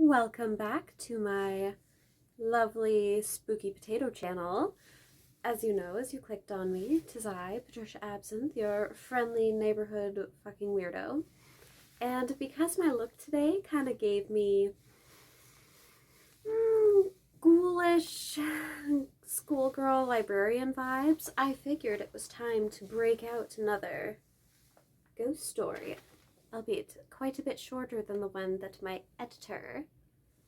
Welcome back to my lovely spooky potato channel. As you know, as you clicked on me, 'tis I, Patricia Absinthe, your friendly neighborhood fucking weirdo. And because my look today kind of gave me ghoulish schoolgirl librarian vibes, I figured it was time to break out another ghost story, albeit quite a bit shorter than the one that my editor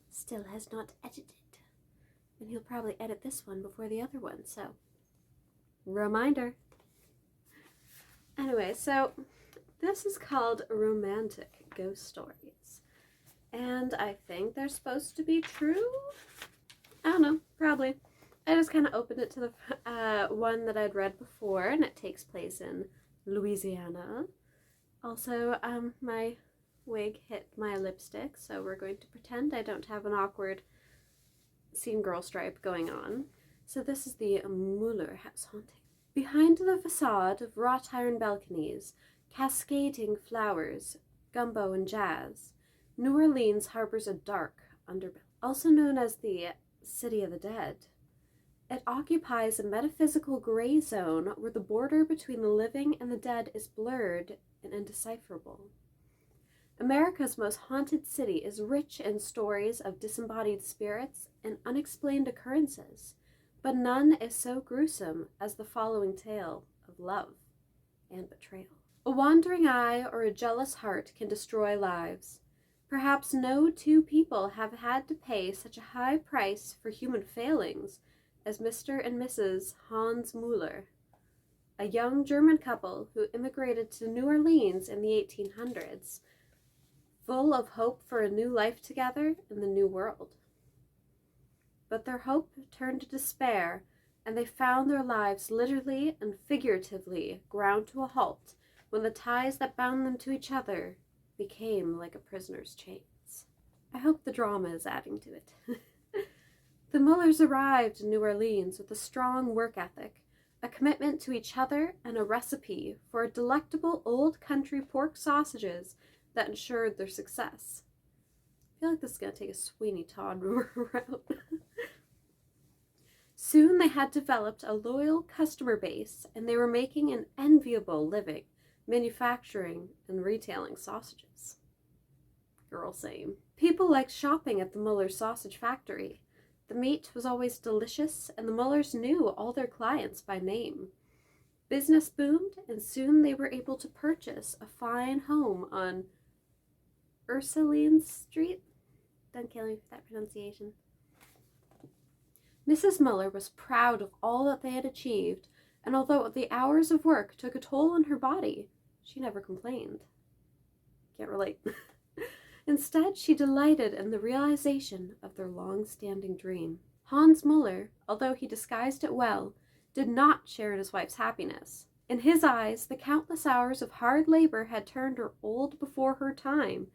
still has not edited. And he'll probably edit this one before the other one, so reminder. Anyway, so this is called Romantic Ghost Stories. And I think they're supposed to be true? I don't know, probably. I just kind of opened it to the one that I'd read before, and it takes place in Louisiana. Also, my wig hit my lipstick, so we're going to pretend I don't have an awkward scene girl stripe going on. So this is the Muller house haunting. Behind the facade of wrought iron balconies, cascading flowers, gumbo and jazz, New Orleans harbors a dark underbelly, also known as the City of the Dead. It occupies a metaphysical gray zone where the border between the living and the dead is blurred and indecipherable. America's most haunted city is rich in stories of disembodied spirits and unexplained occurrences, but none is so gruesome as the following tale of love and betrayal. A wandering eye or a jealous heart can destroy lives. Perhaps no two people have had to pay such a high price for human failings as Mr. and Mrs. Hans Muller, a young German couple who immigrated to New Orleans in the 1800s, full of hope for a new life together in the new world. But their hope turned to despair, and they found their lives literally and figuratively ground to a halt when the ties that bound them to each other became like a prisoner's chains. I hope the drama is adding to it. The Mullers arrived in New Orleans with a strong work ethic, a commitment to each other, and a recipe for delectable old country pork sausages that ensured their success. I feel like this is going to take a Sweeney Todd route. Soon they had developed a loyal customer base, and they were making an enviable living manufacturing and retailing sausages. Girl, same. People liked shopping at the Muller sausage factory. The meat was always delicious, and the Mullers knew all their clients by name. Business boomed, and soon they were able to purchase a fine home on Ursuline Street. Don't kill me for that pronunciation. Mrs. Muller was proud of all that they had achieved, and although the hours of work took a toll on her body, she never complained. Can't relate. Instead, she delighted in the realization of their long-standing dream. Hans Muller, although he disguised it well, did not share in his wife's happiness. In his eyes, the countless hours of hard labor had turned her old before her time,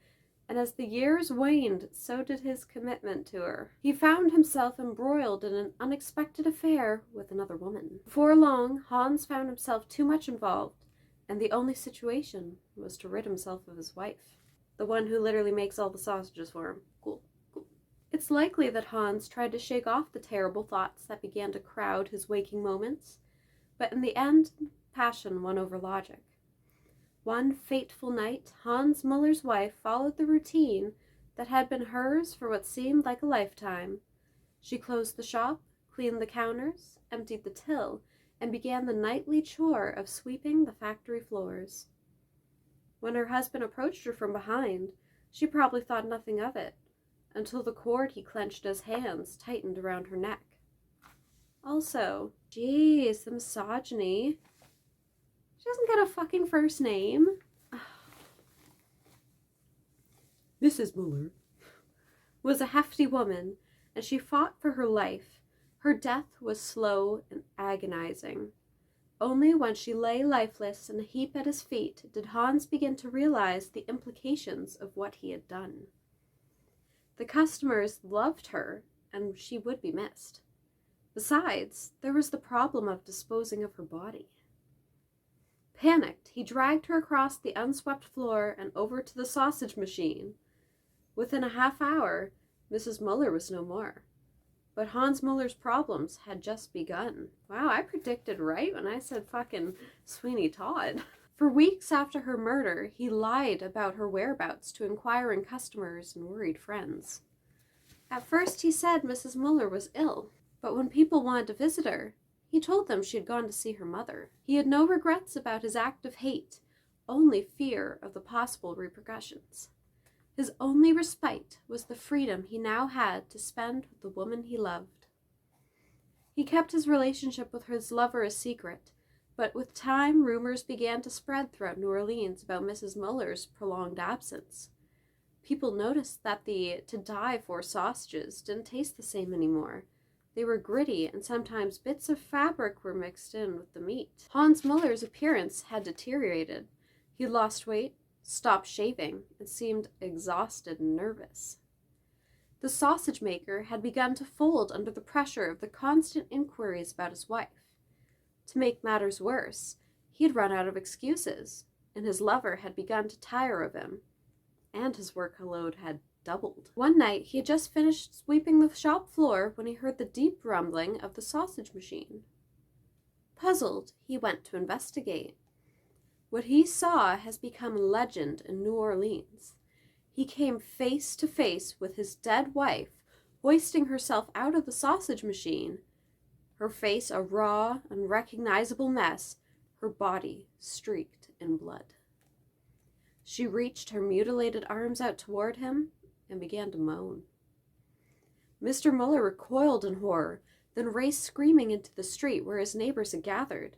and as the years waned, so did his commitment to her. He found himself embroiled in an unexpected affair with another woman. Before long, Hans found himself too much involved, and the only situation was to rid himself of his wife. The one who literally makes all the sausages for him. Cool. It's likely that Hans tried to shake off the terrible thoughts that began to crowd his waking moments, but in the end, passion won over logic. One fateful night, Hans Muller's wife followed the routine that had been hers for what seemed like a lifetime. She closed the shop, cleaned the counters, emptied the till, and began the nightly chore of sweeping the factory floors. When her husband approached her from behind, she probably thought nothing of it, until the cord he clenched his hands tightened around her neck. Also, geez, the misogyny. She doesn't get a fucking first name. Mrs. Muller was a hefty woman, and she fought for her life. Her death was slow and agonizing. Only when she lay lifeless in a heap at his feet did Hans begin to realize the implications of what he had done. The customers loved her, and she would be missed. Besides, there was the problem of disposing of her body. Panicked, he dragged her across the unswept floor and over to the sausage machine. Within a half hour, Mrs. Muller was no more. But Hans Muller's problems had just begun. Wow, I predicted right when I said fucking Sweeney Todd. For weeks after her murder, he lied about her whereabouts to inquiring customers and worried friends. At first, he said Mrs. Muller was ill, but when people wanted to visit her, he told them she had gone to see her mother. He had no regrets about his act of hate, only fear of the possible repercussions. His only respite was the freedom he now had to spend with the woman he loved. He kept his relationship with his lover a secret, but with time, rumors began to spread throughout New Orleans about Mrs. Muller's prolonged absence. People noticed that the to-die-for sausages didn't taste the same anymore. They were gritty, and sometimes bits of fabric were mixed in with the meat. Hans Muller's appearance had deteriorated. He lost weight, stopped shaving, and seemed exhausted and nervous. The sausage maker had begun to fold under the pressure of the constant inquiries about his wife. To make matters worse, he had run out of excuses, and his lover had begun to tire of him, and his workload had doubled. One night, he had just finished sweeping the shop floor when he heard the deep rumbling of the sausage machine. Puzzled, he went to investigate. What he saw has become legend in New Orleans. He came face to face with his dead wife, hoisting herself out of the sausage machine, her face a raw, unrecognizable mess, her body streaked in blood. She reached her mutilated arms out toward him and began to moan. Mr. Muller recoiled in horror, then raced screaming into the street where his neighbors had gathered.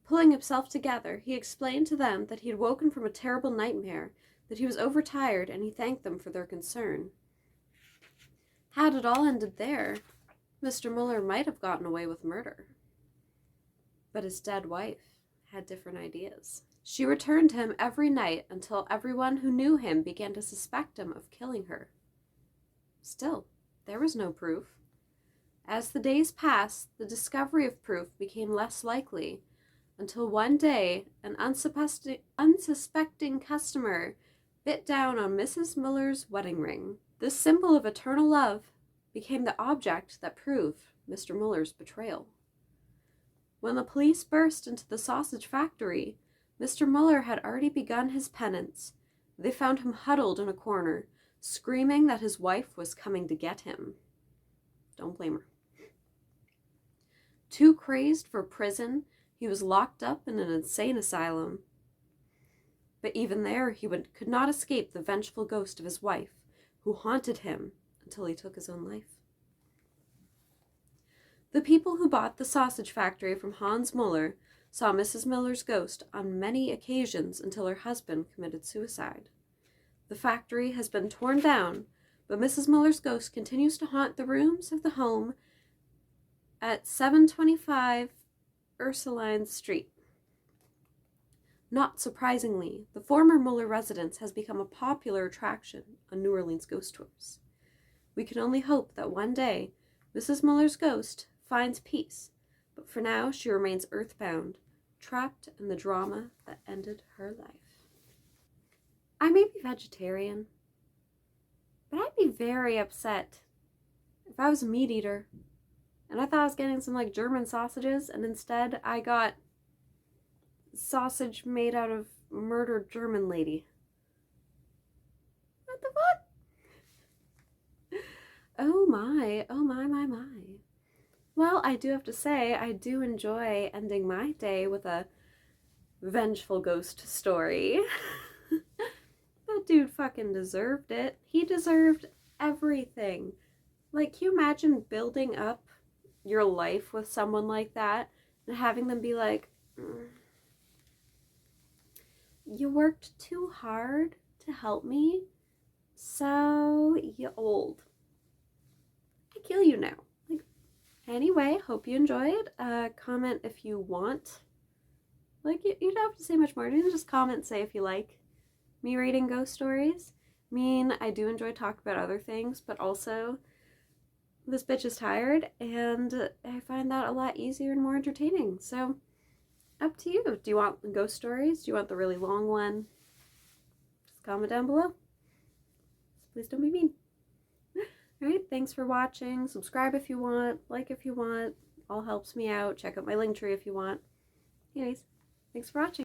Pulling himself together, he explained to them that he had woken from a terrible nightmare, that he was overtired, and he thanked them for their concern. Had it all ended there, Mr. Muller might have gotten away with murder. But his dead wife had different ideas. She returned to him every night until everyone who knew him began to suspect him of killing her. Still, there was no proof. As the days passed, the discovery of proof became less likely, until one day an unsuspecting customer bit down on Mrs. Muller's wedding ring. This symbol of eternal love became the object that proved Mr. Muller's betrayal. When the police burst into the sausage factory, Mr. Muller had already begun his penance. They found him huddled in a corner, screaming that his wife was coming to get him. Don't blame her. Too crazed for prison, he was locked up in an insane asylum. But even there, he could not escape the vengeful ghost of his wife, who haunted him until he took his own life. The people who bought the sausage factory from Hans Muller saw Mrs. Muller's ghost on many occasions until her husband committed suicide. The factory has been torn down, but Mrs. Muller's ghost continues to haunt the rooms of the home at 725 Ursuline Street. Not surprisingly, the former Muller residence has become a popular attraction on New Orleans ghost tours. We can only hope that one day Mrs. Muller's ghost finds peace, but for now she remains earthbound, trapped in the drama that ended her life. I may be vegetarian, but I'd be very upset if I was a meat eater and I thought I was getting some like German sausages and instead I got sausage made out of murdered German lady. What the fuck? Oh my, my. Well, I do have to say, I do enjoy ending my day with a vengeful ghost story. That dude fucking deserved it. He deserved everything. Like, can you imagine building up your life with someone like that and having them be like, you worked too hard to help me, so you're old. I kill you now. Like, anyway, hope you enjoyed. Comment if you want. Like, you don't have to say much more. You can just comment, say if you like me reading ghost stories. I mean, I do enjoy talking about other things, but also this bitch is tired, and I find that a lot easier and more entertaining. So, up to you. Do you want ghost stories? Do you want the really long one? Just comment down below. Please don't be mean. Alright, thanks for watching. Subscribe if you want, like if you want. All helps me out. Check out my Linktree if you want. Anyways, thanks for watching.